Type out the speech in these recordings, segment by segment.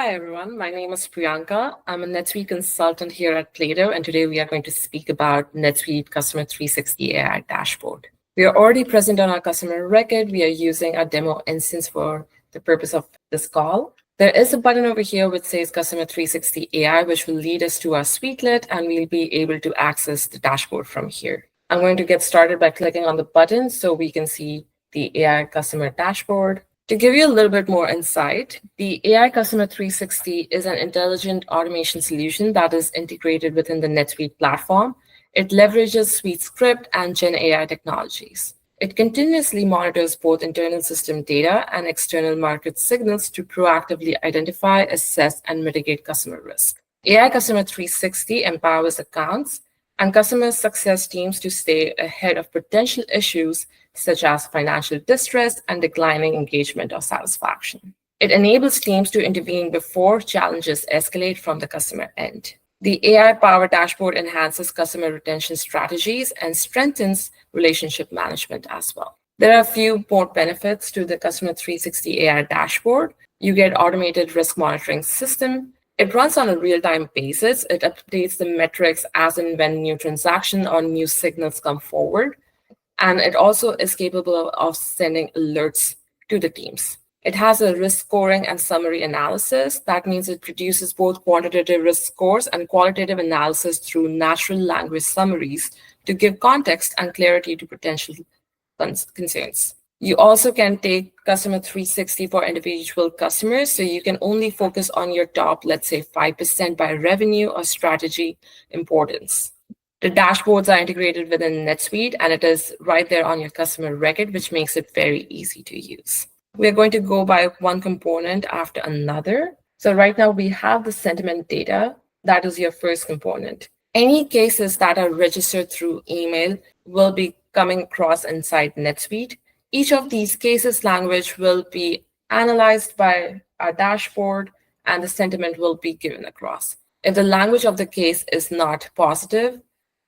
Hi, everyone. My name is Priyanka. I'm a NetSuite consultant here at Plato, and today we are going to speak about NetSuite Customer 360 AI Dashboard. We are already present on our customer record. We are using our demo instance for the purpose of this call. There is a button over here which says Customer 360 AI, which will lead us to our Suitelet, and we'll be able to access the dashboard from here. I'm going to get started by clicking on the button so we can see the AI Customer Dashboard. To give you a little bit more insight, the AI Customer 360 is an intelligent automation solution that is integrated within the NetSuite platform. It leverages Suite Script and Gen AI technologies. It continuously monitors both internal system data and external market signals to proactively identify, assess, and mitigate customer risk. AI Customer 360 empowers accounts and customer success teams to stay ahead of potential issues such as financial distress and declining engagement or satisfaction. It enables teams to intervene before challenges escalate from the customer end. The AI-powered dashboard enhances customer retention strategies and strengthens relationship management as well. There are a few more benefits to the Customer 360 AI dashboard. You get automated risk monitoring system. It runs on a real-time basis. It updates the metrics as and when new transaction or new signals come forward. And it also is capable of sending alerts to the teams. It has a risk scoring and summary analysis. That means it produces both quantitative risk scores and qualitative analysis through natural language summaries to give context and clarity to potential concerns. You also can take Customer 360 for individual customers, so you can only focus on your top, let's say 5% by revenue or strategy importance. The dashboards are integrated within NetSuite, and it is right there on your customer record, which makes it very easy to use. We're going to go by one component after another. So right now we have the sentiment data. That is your first component. Any cases that are registered through email will be coming across inside NetSuite. Each of these cases language will be analyzed by our dashboard, and the sentiment will be given across. If the language of the case is not positive,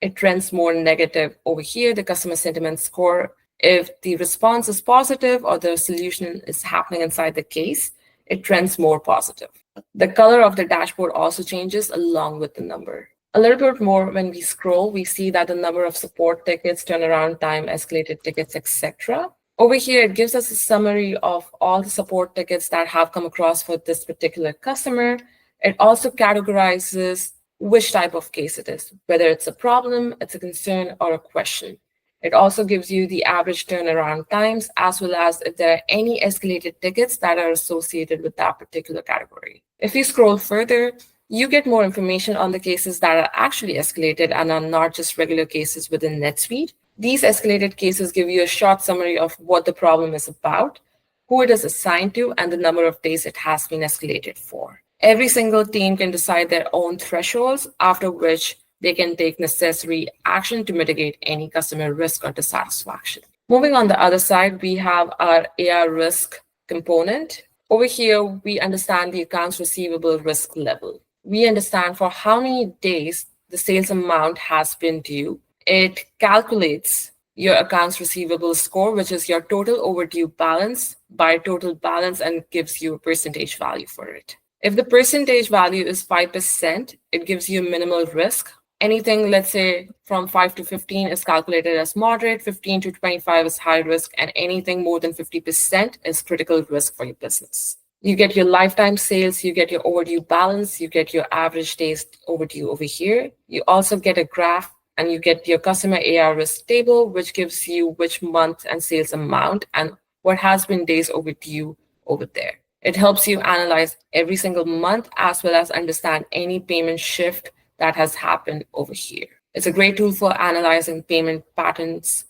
it trends more negative over here, the customer sentiment score. If the response is positive or the solution is happening inside the case, it trends more positive. The color of the dashboard also changes along with the number. A little bit more when we scroll, we see that the number of support tickets, turnaround time, escalated tickets, etc. Over here, it gives us a summary of all the support tickets that have come across for this particular customer. It also categorizes which type of case it is, whether it's a problem, it's a concern, or a question. It also gives you the average turnaround times, as well as if there are any escalated tickets that are associated with that particular category. If you scroll further, you get more information on the cases that are actually escalated and are not just regular cases within NetSuite. These escalated cases give you a short summary of what the problem is about, who it is assigned to, and the number of days it has been escalated for. Every single team can decide their own thresholds, after which they can take necessary action to mitigate any customer risk or dissatisfaction. Moving on the other side, we have our AI risk component. Over here, we understand the accounts receivable risk level. We understand for how many days the sales amount has been due. It calculates your accounts receivable score, which is your total overdue balance by total balance, and gives you a percentage value for it. If the percentage value is 5%, it gives you minimal risk. Anything, let's say, from 5 to 15 is calculated as moderate, 15 to 25 is high risk, and anything more than 50% is critical risk for your business. You get your lifetime sales, you get your overdue balance, you get your average days overdue over here. You also get a graph, and you get your customer AR risk table, which gives you which month and sales amount and what has been days overdue over there. It helps you analyze every single month, as well as understand any payment shift that has happened over here. It's a great tool for analyzing payment patterns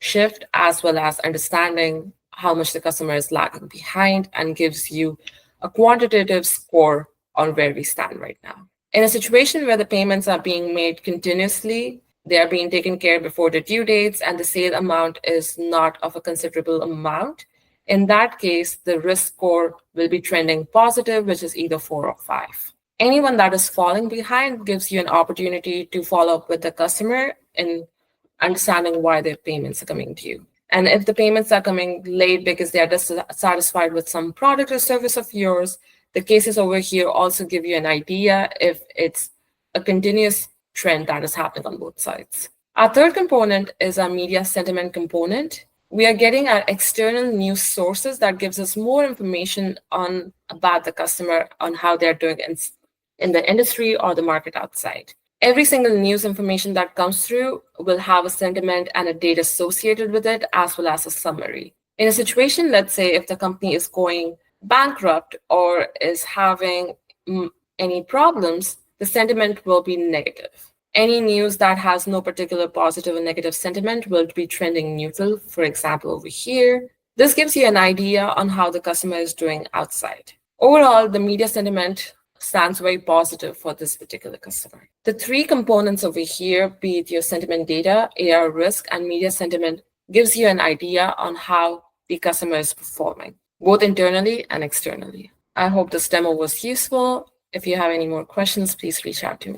shift, as well as understanding how much the customer is lagging behind, and gives you a quantitative score on where we stand right now. In a situation where the payments are being made continuously, they are being taken care before the due dates, and the sale amount is not of a considerable amount, in that case, the risk score will be trending positive, which is either 4 or 5. Anyone that is falling behind gives you an opportunity to follow up with the customer in understanding why their payments are coming due. And if the payments are coming late because they are dissatisfied with some product or service of yours, The cases over here also give you an idea if it's a continuous trend that is happening on both sides. Our third component is our media sentiment component. We are getting our external news sources that gives us more information about the customer, on how they're doing in the industry or the market outside. Every single news information that comes through will have a sentiment and a date associated with it, as well as a summary. In a situation, let's say if the company is going bankrupt or is having any problems, the sentiment will be negative. Any news that has no particular positive or negative sentiment will be trending neutral, for example, over here. This gives you an idea on how the customer is doing outside. Overall, the media sentiment stands very positive for this particular customer. The three components over here, be it your sentiment data, AR risk, and media sentiment, gives you an idea on how the customer is performing, both internally and externally. I hope this demo was useful. If you have any more questions, please reach out to me.